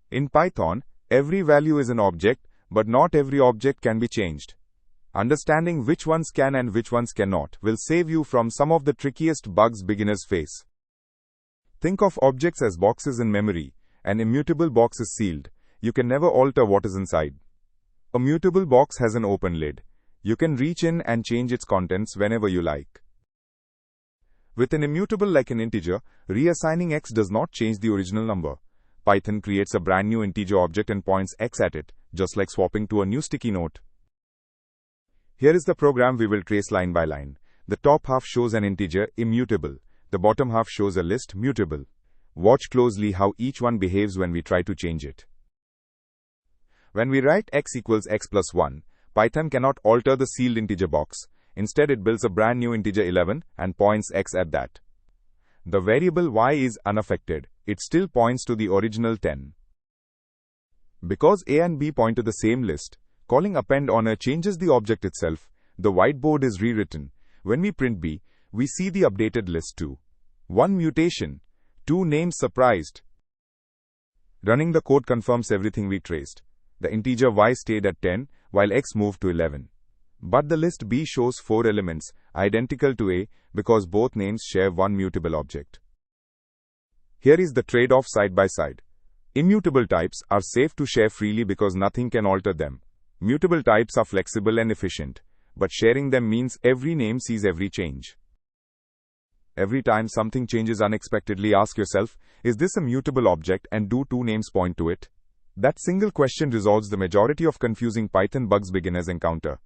In Python, every value is an object, but not every object can be changed. Understanding which ones can and which ones cannot will save you from some of the trickiest bugs beginners face. Think of objects as boxes in memory. An immutable box is sealed. You can never alter what is inside. A mutable box has an open lid. You can reach in and change its contents whenever you like. With an immutable like an integer, reassigning x does not change the original number. Python creates a brand new integer object and points x at it, just like swapping to a new sticky note. Here is the program we will trace line by line. The top half shows an integer, immutable. The bottom half shows a list, mutable. Watch closely how each one behaves when we try to change it. When we write x equals x plus 1, Python cannot alter the sealed integer box. Instead, it builds a brand new integer 11 and points x at that. The variable y is unaffected. It still points to the original 10. Because a and b point to the same list, calling append on a changes the object itself. The whiteboard is rewritten. When we print b, we see the updated list too. 1 mutation, 2 names surprised. Running the code confirms everything we traced. The integer y stayed at 10, while x moved to 11. But the list b shows 4 elements, identical to a, because both names share one mutable object. Here is the trade-off side by side. Immutable types are safe to share freely because nothing can alter them. Mutable types are flexible and efficient, but sharing them means every name sees every change. Every time something changes unexpectedly, ask yourself, is this a mutable object and do 2 names point to it? That single question resolves the majority of confusing Python bugs beginners encounter.